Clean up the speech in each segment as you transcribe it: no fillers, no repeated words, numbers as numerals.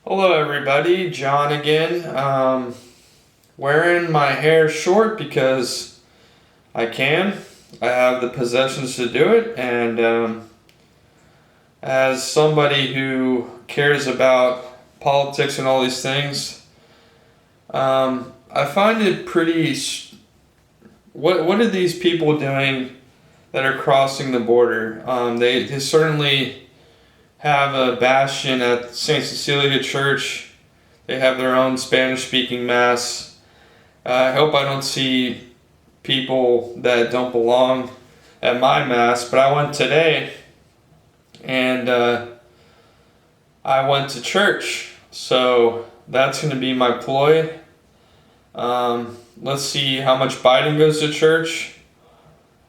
Hello, everybody. John again. Wearing my hair short because I can. I have the possessions to do it, and as somebody who cares about politics and all these things, I find it pretty. What are these people doing that are crossing the border? They certainly have a bastion at St. Cecilia Church. They have their own Spanish-speaking mass. I hope I don't see people that don't belong at my mass, but I went today and I went to church. So that's going to be my ploy. Let's see how much Biden goes to church.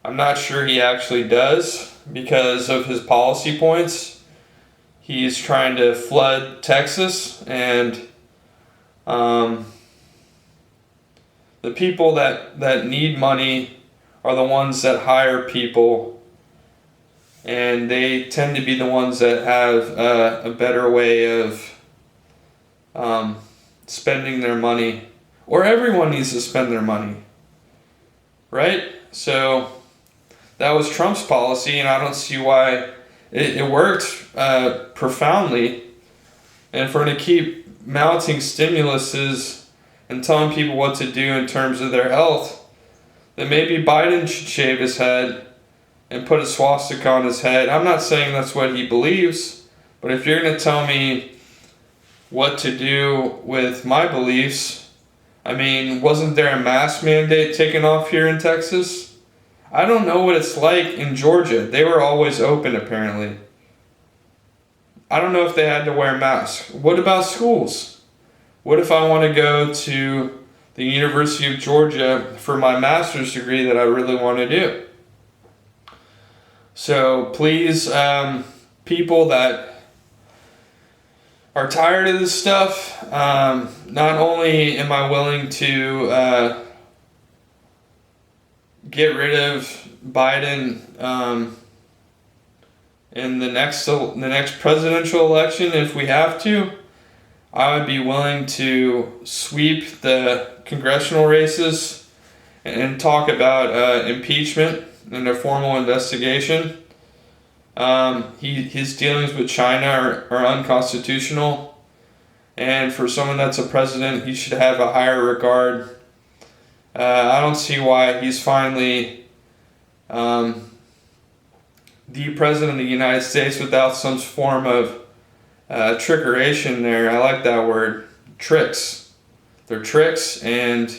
I'm not sure he actually does because of his policy points. He's trying to flood Texas, and the people that need money are the ones that hire people, and they tend to be the ones that have a better way of spending their money. Or everyone needs to spend their money, right? So that was Trump's policy, and I don't see why it worked profoundly. And for him to keep mounting stimuluses and telling people what to do in terms of their health, then maybe Biden should shave his head and put a swastika on his head. I'm not saying that's what he believes, but if you're going to tell me what to do with my beliefs, I mean, wasn't there a mask mandate taken off here in Texas? I don't know what it's like in Georgia. They were always open, apparently. I don't know if they had to wear masks. What about schools? What if I want to go to the University of Georgia for my master's degree that I really want to do? So please, people that are tired of this stuff, not only am I willing to get rid of Biden in the next presidential election if we have to, I would be willing to sweep the congressional races and talk about impeachment and a formal investigation. His dealings with China are unconstitutional, and for someone that's a president, he should have a higher regard. I don't see why he's finally the president of the United States without some form of trickeration there. I like that word, tricks. They're tricks, and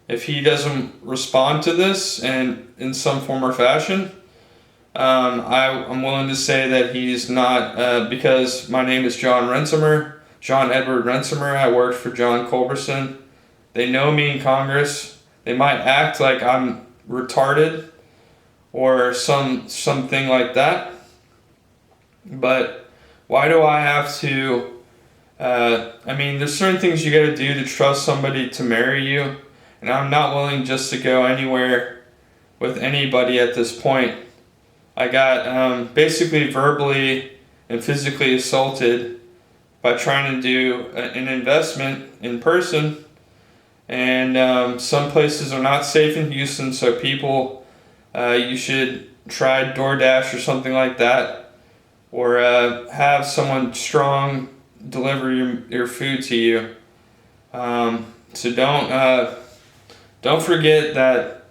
if he doesn't respond to this and in some form or fashion, I'm willing to say that he's not, because my name is John Edward Rensimer. I worked for John Culberson. They know me in Congress. They might act like I'm retarded or something like that. But why do I have to? There's certain things you got to do to trust somebody to marry you, and I'm not willing just to go anywhere with anybody at this point. I got basically verbally and physically assaulted by trying to do an investment in person. And some places are not safe in Houston, so people, you should try DoorDash or something like that, or have someone strong deliver your food to you. So don't forget that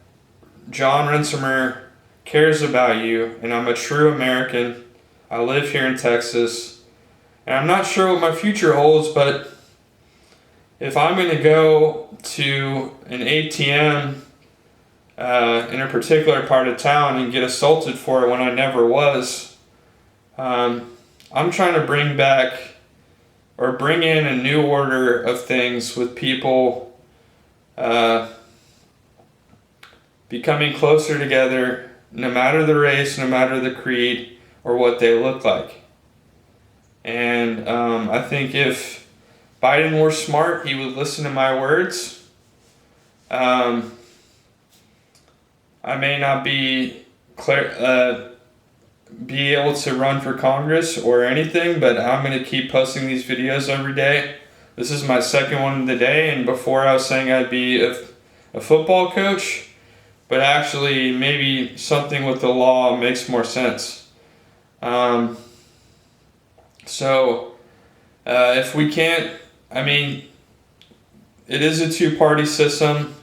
John Rensimer cares about you, and I'm a true American. I live here in Texas, and I'm not sure what my future holds, but if I'm going to go to an ATM in a particular part of town and get assaulted for it when I never was, I'm trying to bring in a new order of things with people becoming closer together, no matter the race, no matter the creed, or what they look like. And I think if Biden were smart, he would listen to my words. I may not be be able to run for Congress or anything, but I'm going to keep posting these videos every day. This is my second one of the day, and before I was saying I'd be a football coach, but actually maybe something with the law makes more sense. If we can't, it is a two-party system.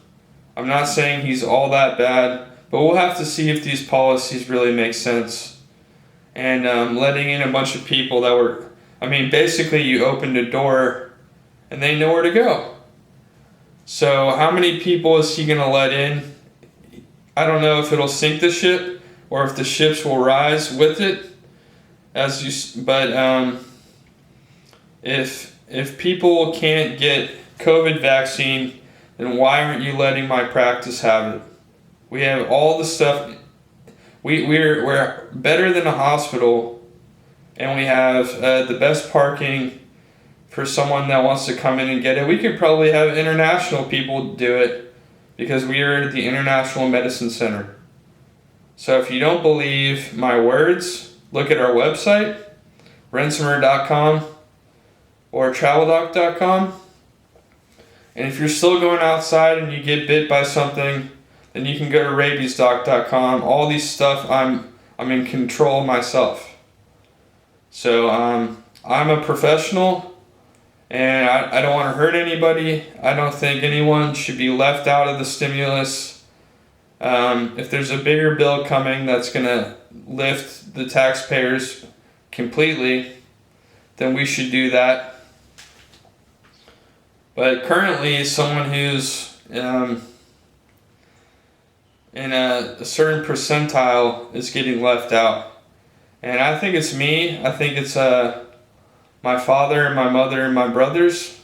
I'm not saying he's all that bad, but we'll have to see if these policies really make sense. And letting in a bunch of people that were, basically you opened a door and they know where to go. So how many people is he going to let in? I don't know if it'll sink the ship or if the ships will rise with it. If people can't get COVID vaccine, then why aren't you letting my practice have it? We have all the stuff. We're better than a hospital, and we have the best parking for someone that wants to come in and get it. We could probably have international people do it because we are the International Medicine Center. So if you don't believe my words, look at our website, rensimer.com or traveldoc.com. And if you're still going outside and you get bit by something, then you can go to rabiesdoc.com. All these stuff, I'm in control myself. So I'm a professional, and I don't want to hurt anybody. I don't think anyone should be left out of the stimulus. If there's a bigger bill coming that's going to lift the taxpayers completely, then we should do that. But currently, someone who's in a certain percentile is getting left out. And I think it's me. I think it's my father, my mother, and my brothers.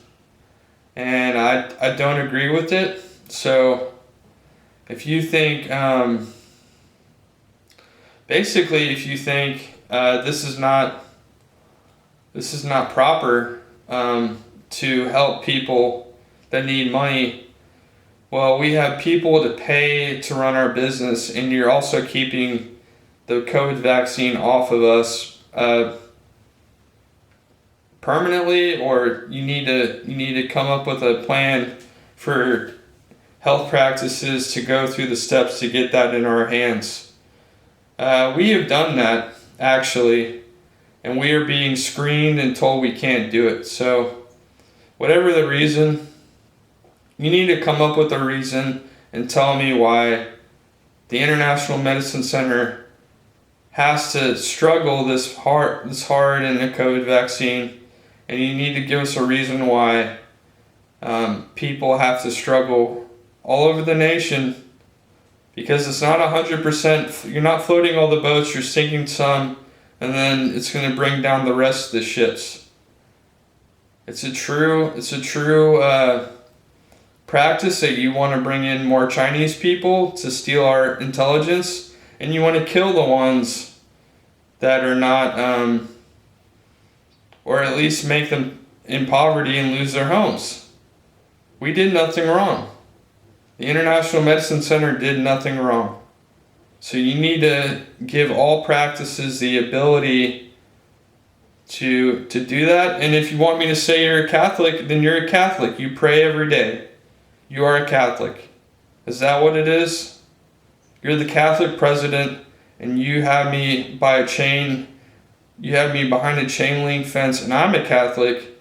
And I don't agree with it. So if you think, this is not proper to help people that need money, well, we have people to pay to run our business, and you're also keeping the COVID vaccine off of us permanently, or you need to come up with a plan for health practices to go through the steps to get that in our hands. We have done that, actually, and we are being screened and told we can't do it. So whatever the reason, you need to come up with a reason and tell me why the International Medicine Center has to struggle this hard in a COVID vaccine, and you need to give us a reason why people have to struggle all over the nation, because it's not 100%. You're not floating all the boats, you're sinking some, and then it's going to bring down the rest of the ships. It's a true practice that you want to bring in more Chinese people to steal our intelligence, and you want to kill the ones that are not, or at least make them in poverty and lose their homes. We did nothing wrong. The International Medicine Center did nothing wrong. So you need to give all practices the ability to do that. And if you want me to say you're a Catholic, then you're a Catholic. You pray every day. You are a Catholic. Is that what it is? You're the Catholic president, and you have me by a chain. You have me behind a chain link fence, and I'm a Catholic.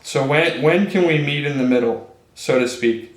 So when can we meet in the middle, so to speak?